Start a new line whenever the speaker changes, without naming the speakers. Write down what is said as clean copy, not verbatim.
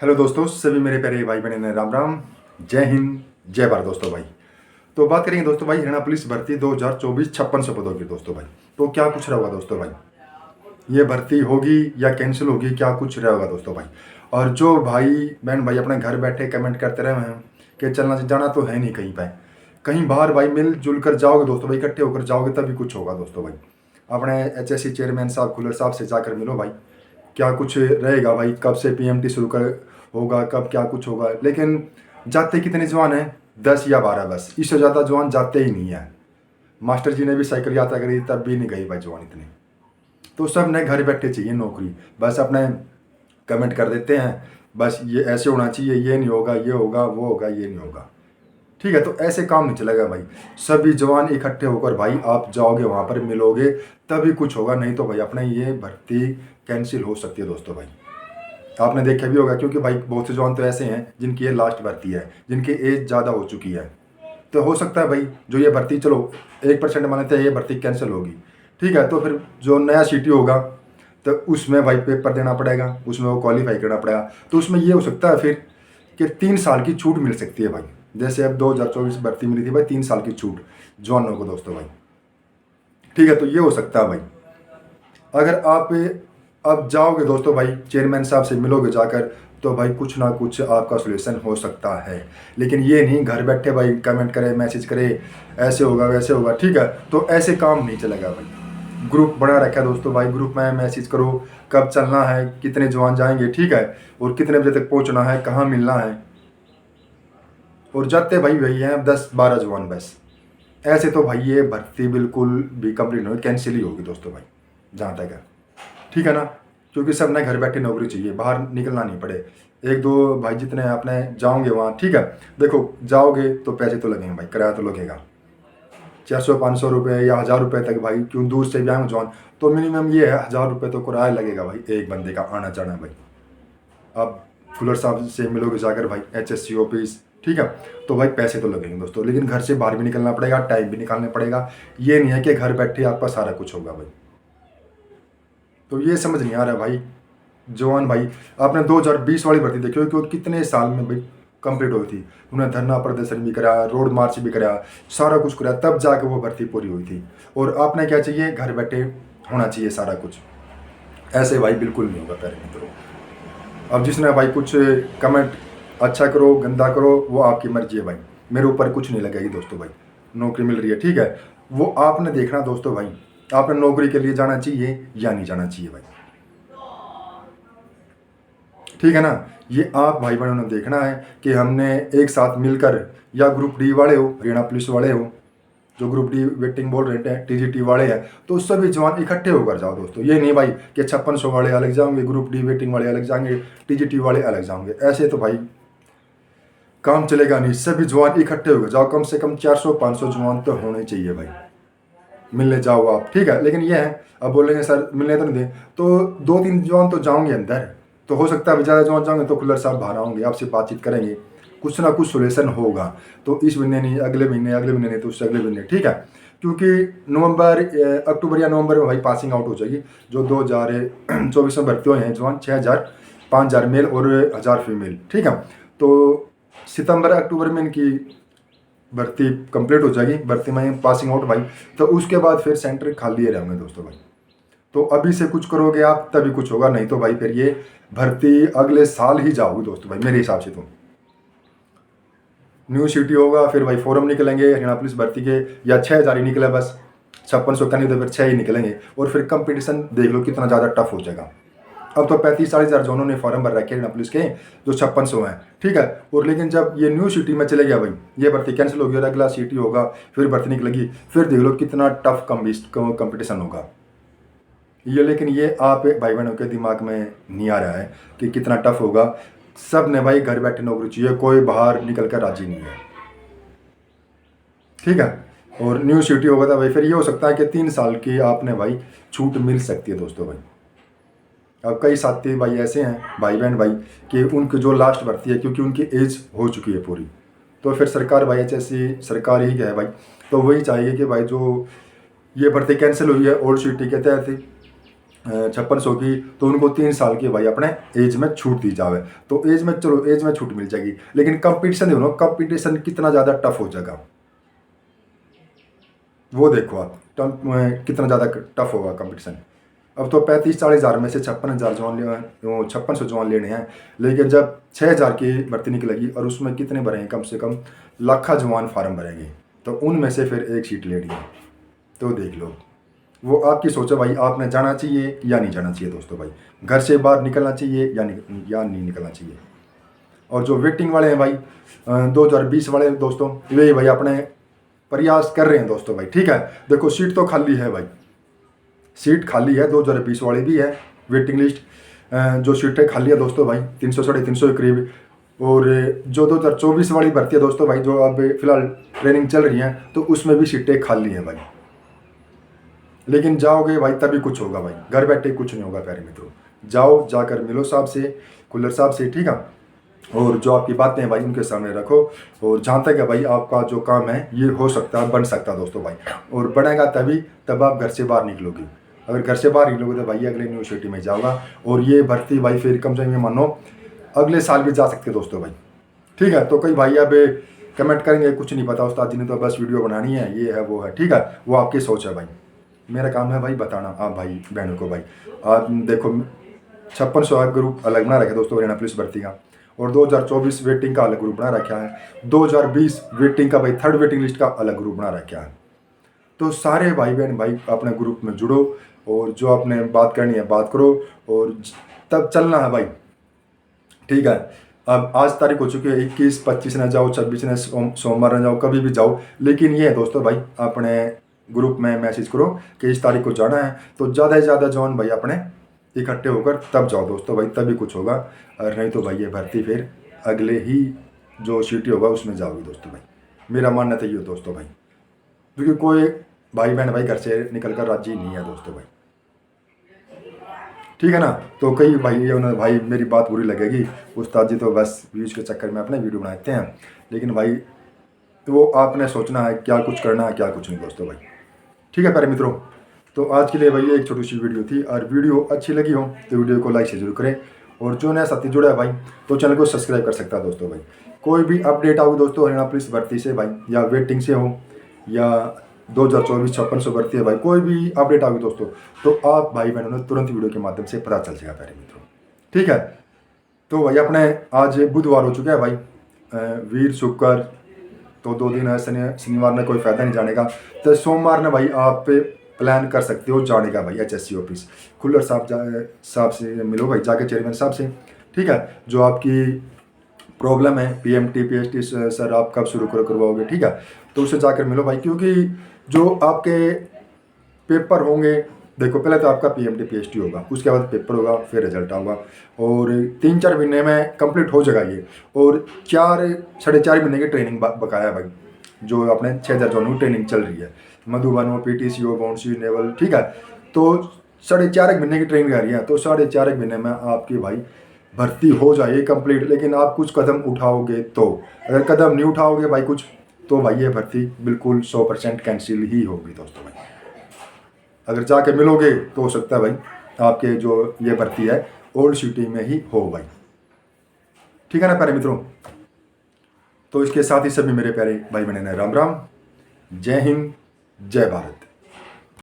Hello दोस्तों, सभी मेरे प्यारे भाई बहन राम राम। जय हिंद, जय भारत दोस्तों भाई। तो बात करेंगे दोस्तों भाई हरियाणा पुलिस भर्ती 2024 5600 पदों की दोस्तों भाई। तो क्या कुछ रहा होगा दोस्तों भाई, ये भर्ती होगी या कैंसिल होगी, क्या कुछ रहा होगा दोस्तों भाई। और जो भाई बहन भाई अपने घर बैठे कमेंट करते रहे हैं कि चलना जाना तो है नहीं कहीं पे, कहीं बाहर भाई मिलजुल कर जाओगे दोस्तों भाई, इकट्ठे होकर जाओगे तभी कुछ होगा दोस्तों भाई। अपने HSC चेयरमैन साहब खुल्लर साहब से जाकर मिलो भाई, क्या कुछ रहेगा भाई, कब से PMT शुरू कर होगा, कब क्या कुछ होगा। लेकिन जाते कितने जवान हैं, 10 या 12 बस, इससे ज़्यादा जवान जाते ही नहीं है। मास्टर जी ने भी साइकिल यात्रा करी तब भी नहीं गई भाई जवान इतने। तो सब ने घर बैठे चाहिए नौकरी, बस अपने कमेंट कर देते हैं बस ये ऐसे होना चाहिए, ये नहीं होगा, ये होगा, वो होगा, ये नहीं होगा। ठीक है, तो ऐसे काम नहीं चलेगा भाई। सभी जवान इकट्ठे होकर भाई आप जाओगे वहाँ पर मिलोगे तभी कुछ होगा, नहीं तो भाई अपने ये भर्ती कैंसिल हो सकती है दोस्तों भाई। आपने देखा भी होगा, क्योंकि भाई बहुत से जवान तो ऐसे हैं जिनकी ये लास्ट भर्ती है, जिनकी एज ज़्यादा हो चुकी है। तो हो सकता है भाई जो ये भर्ती, चलो 1% मानते हैं ये भर्ती कैंसिल होगी, ठीक है, तो फिर जो नया CT होगा तो उसमें भाई पेपर देना पड़ेगा, उसमें वो क्वालिफाई करना पड़ेगा। तो उसमें ये हो सकता है फिर कि 3 साल की छूट मिल सकती है भाई। जैसे अब 2024 भर्ती मिली थी भाई, 3 साल की छूट जवानों को दोस्तों भाई। ठीक है, तो ये हो सकता है भाई। अगर आप अब जाओगे दोस्तों भाई चेयरमैन साहब से मिलोगे जाकर, तो भाई कुछ ना कुछ आपका सोल्यूशन हो सकता है। लेकिन ये नहीं घर बैठे भाई कमेंट करे, मैसेज करे, ऐसे होगा वैसे होगा, ठीक है, तो ऐसे काम नहीं चलेगा भाई। ग्रुप बना रखा है दोस्तों भाई, ग्रुप में मैसेज करो कब चलना है, कितने जवान जाएंगे, ठीक है, और कितने बजे तक पहुंचना है, कहाँ मिलना है। और जाते भाई वही हैं 10-12 जवान बस। ऐसे तो भाई ये भर्ती बिल्कुल भी कंप्लीट नहीं होगी, कैंसिल ही होगी दोस्तों भाई, जहाँ तक है। ठीक है ना, क्योंकि सब ने घर बैठे नौकरी चाहिए, बाहर निकलना नहीं पड़े। एक दो भाई जितने अपने जाओगे वहाँ, ठीक है, देखो जाओगे तो पैसे तो लगेंगे भाई, किराया तो लगेगा 400-500 रुपये या 1000 रुपये तक भाई, क्यों दूर से भी आएंगे जवान, तो मिनिमम ये है 1000 रुपये तो किराया लगेगा भाई एक बंदे का आना जाना भाई। अब खुलर साहब से मिलोगे जाकर भाई HSC ऑफिस, ठीक है, तो भाई पैसे तो लगेंगे दोस्तों, लेकिन घर से बाहर भी निकलना पड़ेगा, टाइम भी निकालना पड़ेगा। ये नहीं है कि घर बैठे आपका सारा कुछ होगा भाई। तो ये समझ नहीं आ रहा भाई जवान भाई। आपने 2020 वाली भर्ती देखी हो कि वो कितने साल में भाई कंप्लीट हुई थी। उन्होंने धरना प्रदर्शन भी कराया, रोड मार्च भी कराया, सारा कुछ कराया, तब जाके वो भर्ती पूरी हुई थी। और आपने क्या चाहिए, घर बैठे होना चाहिए सारा कुछ। ऐसे भाई बिल्कुल नहीं होगा प्यारे मित्रों। अब जिसने भाई कुछ कमेंट अच्छा करो गंदा करो वो आपकी मर्जी है भाई, मेरे ऊपर कुछ नहीं लगेगी दोस्तों भाई। नौकरी मिल रही है, ठीक है, वो आपने देखना दोस्तों भाई, आपने नौकरी के लिए जाना चाहिए या नहीं जाना चाहिए भाई। ठीक है ना, ये आप भाई बहनों ने देखना है कि हमने एक साथ मिलकर, या ग्रुप D वाले हो, हरियाणा पुलिस वाले हो, जो ग्रुप D वेटिंग बोल रहे हैं, TGT वाले हैं, तो सभी जवान इकट्ठे होकर जाओ दोस्तों। ये नहीं भाई कि 5600 वाले अलग जाएंगे, ग्रुप D वेटिंग वाले अलग जाएंगे, TGT वाले अलग जाएंगे, ऐसे तो भाई काम चलेगा नहीं। सभी जवान इकट्ठे होकर जाओ, कम से कम 400-500 जवान तो होने चाहिए भाई, मिलने जाओ आप, ठीक है। लेकिन ये है, अब बोलेंगे सर मिलने तो नहीं दे, तो 2-3 जवान तो जाओगे अंदर, तो हो सकता है ज़्यादा जवान जाओगे तो खुल्लर साहब बाहर आओगे, आपसे बातचीत करेंगे, कुछ ना कुछ सोल्यूशन होगा। तो इस महीने नहीं, अगले महीने, अगले महीने नहीं तो उससे अगले महीने, ठीक है, क्योंकि अक्टूबर या नवंबर में भाई पासिंग आउट हो जाएगी। जो 2024 में भर्ती हुए हैं जवान 6000, 5000 मेल और 1000 फीमेल, ठीक है, तो सितंबर अक्टूबर में इनकी भर्ती कंप्लीट हो जाएगी, भर्ती में पासिंग आउट भाई, तो उसके बाद फिर सेंटर खाली रहेंगे दोस्तों भाई। तो अभी से कुछ करोगे आप तभी कुछ होगा, नहीं तो भाई फिर ये भर्ती अगले साल ही जाओगी दोस्तों भाई मेरे हिसाब से। तो न्यू CT होगा, फिर भाई फॉर्म निकलेंगे हरियाणा पुलिस भर्ती के, या 6000 ही निकले बस, 5600 का नहीं तो फिर 6 ही निकलेंगे, और फिर कंपटीशन देख लो कितना ज़्यादा टफ हो जाएगा। अब तो 35-40 हज़ार जोनों ने फॉर्म भर रखे हैं पुलिस के, जो 5600 हैं, ठीक है। और लेकिन जब ये न्यू CT में चले गया भाई, ये भर्ती कैंसिल होगी और अगला CT होगा, फिर भर्ती निकलेगी, फिर देख लो कितना टफ कंपटीशन होगा ये। लेकिन ये आप भाई बहनों के दिमाग में नहीं आ रहा है कि कितना टफ होगा। सब ने भाई घर बैठे नौकरी चाहिए, कोई बाहर निकल कर राजी नहीं है, ठीक है। और न्यू CT होगा तो भाई फिर ये हो सकता है कि 3 साल की आपने भाई छूट मिल सकती है दोस्तों भाई। अब कई साथी भाई ऐसे हैं भाई बहन भाई कि उनकी जो लास्ट भर्ती है, क्योंकि उनकी एज हो चुकी है पूरी, तो फिर सरकार भाई HSC सरकार ही है भाई, तो वही चाहिए कि भाई जो ये भर्ती कैंसिल हुई है ओल्ड CT के तहत, 5600 की, तो उनको 3 साल की भाई अपने एज में छूट दी जावे। तो एज में चलो एज में छूट मिल जाएगी, लेकिन कंपटीशन देखो ना, कंपटीशन कितना ज़्यादा टफ हो जाएगा वो देखो आप। कितना ज़्यादा टफ होगा कंपटीशन। अब तो 35-40 हज़ार में से 56,000 जवान 5600 जवान लेने हैं, लेकिन जब 6,000 की भर्ती निकलेगी और उसमें कितने भरेंगे, कम से कम लाखों जवान फार्म भरेंगे, तो उनमें से फिर एक सीट लेनी है। तो देख लो, वो आपकी सोच है भाई, आपने जाना चाहिए या नहीं जाना चाहिए दोस्तों भाई, घर से बाहर निकलना चाहिए या नहीं निकलना चाहिए। और जो वेटिंग वाले हैं भाई 2020 वाले दोस्तों, वे भाई अपने प्रयास कर रहे हैं दोस्तों भाई, ठीक है। देखो सीट तो खाली है भाई, सीट खाली है, 2020 वाली भी है वेटिंग लिस्ट। जो सीटें खाली है दोस्तों भाई 300 350 के करीब। और जो 2024 वाली भर्ती है दोस्तों भाई, जो अब फिलहाल ट्रेनिंग चल रही है, तो उसमें भी सीटें खाली हैं भाई। लेकिन जाओगे भाई तभी कुछ होगा भाई, घर बैठे कुछ नहीं होगा प्यारे मित्रों। जाओ, जाकर मिलो साहब से, कुल्लर साहब से, ठीक है। और जो आपकी बातें हैं भाई उनके सामने रखो, और जहाँ तक है भाई आपका जो काम है ये हो सकता है, बन सकता है दोस्तों भाई। और बनेगा तभी तब आप घर से बाहर निकलोगे। अगर घर से बाहर निकलोगे तो भाई अगले यूनिवर्सिटी में जाओगा, और ये भर्ती भाई फिर कम से कम मानो अगले साल भी जा सकते हैं दोस्तों भाई, ठीक है। तो कई भाई अब कमेंट करेंगे कुछ नहीं पता उस्ताद जी ने तो बस वीडियो बनानी है, ये है वो है, ठीक है, वो आपकी सोच है भाई। मेरा काम है भाई बताना आप भाई बहनों को भाई। आप देखो 5600 ग्रुप अलग बना रखे दोस्तों हरियाणा पुलिस भर्ती का, और 2024 वेटिंग का अलग ग्रुप बना रखा है, 2020 वेटिंग का भाई थर्ड वेटिंग लिस्ट का अलग ग्रुप बना रखा है। तो सारे भाई बहन भाई अपने ग्रुप में जुड़ो, और जो आपने बात करनी है बात करो, और तब चलना है भाई, ठीक है। अब आज तारीख हो चुकी है 21, 25 ना जाओ, 26 ने सोमवार ना जाओ, कभी भी जाओ, लेकिन ये है दोस्तों भाई अपने ग्रुप में मैसेज करो कि इस तारीख को जाना है, तो ज़्यादा से ज़्यादा जवान भाई अपने इकट्ठे होकर तब जाओ दोस्तों भाई, तभी कुछ होगा। और नहीं तो भाई ये भर्ती फिर अगले ही जो सीटी होगा उसमें जाओगी दोस्तों भाई। मेरा मानना तो ये हो दोस्तों भाई, क्योंकि कोई भाई बहन भाई घर से निकल कर राजी नहीं है दोस्तों भाई, ठीक है ना। तो कई भाई उन्होंने भाई मेरी बात बुरी लगेगी, उस्ताद जी तो बस व्यूज के चक्कर में अपने वीडियो बनाते हैं, लेकिन भाई वो आपने सोचना है क्या कुछ करना है क्या कुछ नहीं दोस्तों भाई, ठीक है प्यारे मित्रों। तो आज के लिए भाई एक छोटी सी वीडियो थी, और वीडियो अच्छी लगी हो तो वीडियो को लाइक से जरूर करें, और जो नया साथी जुड़ा है भाई तो चैनल को सब्सक्राइब कर सकता है दोस्तों भाई। कोई भी अपडेट आओ दोस्तों हरियाणा पुलिस भर्ती से भाई, या वेटिंग से हो, या 2024 5600 भर्ती है भाई, कोई भी अपडेट आओगी दोस्तों, तो आप भाई बहनों ने तुरंत वीडियो के माध्यम से पता चल जाएगा प्यारे मित्रों, ठीक है। तो भाई अपने आज बुधवार हो चुका है भाई, वीर शुक्र तो 2 दिन है, शनिवार में कोई फ़ायदा नहीं जाने का, तो सोमवार ने भाई आप प्लान कर सकते हो जाने का भाई HSC ऑफिस। खुल्लर साहब से मिलो भाई जाके, चेयरमैन साहब से, ठीक है। जो आपकी प्रॉब्लम है PMT PhD सर आप कब शुरू करवाओगे, ठीक है, तो उससे जाकर मिलो भाई। क्योंकि जो आपके पेपर होंगे, देखो पहले तो आपका PMT PhD होगा, उसके बाद पेपर होगा, फिर रिजल्ट आऊगा, और 3-4 महीने में कंप्लीट हो जाएगा ये। और 4-4.5 महीने की ट्रेनिंग बकाया है भाई, जो अपने 6,000 जोन की ट्रेनिंग चल रही है, मधुबन हो, PTCO, बाउंसी, नेवल, ठीक है। तो 4.5 महीने की ट्रेनिंग रह रही है, तो 4.5 महीने में आपकी भाई भर्ती हो जाए कंप्लीट। लेकिन आप कुछ कदम उठाओगे तो, अगर कदम नहीं उठाओगे भाई कुछ, तो भाई ये भर्ती बिल्कुल 100% कैंसिल ही होगी दोस्तों भाई। अगर जाके मिलोगे तो हो सकता है भाई आपके जो ये भर्ती है ओल्ड सिटी में ही हो भाई, ठीक है ना प्यारे मित्रों। तो इसके साथ ही सभी मेरे प्यारे भाई बहन राम राम, जय हिंद, जय भारत।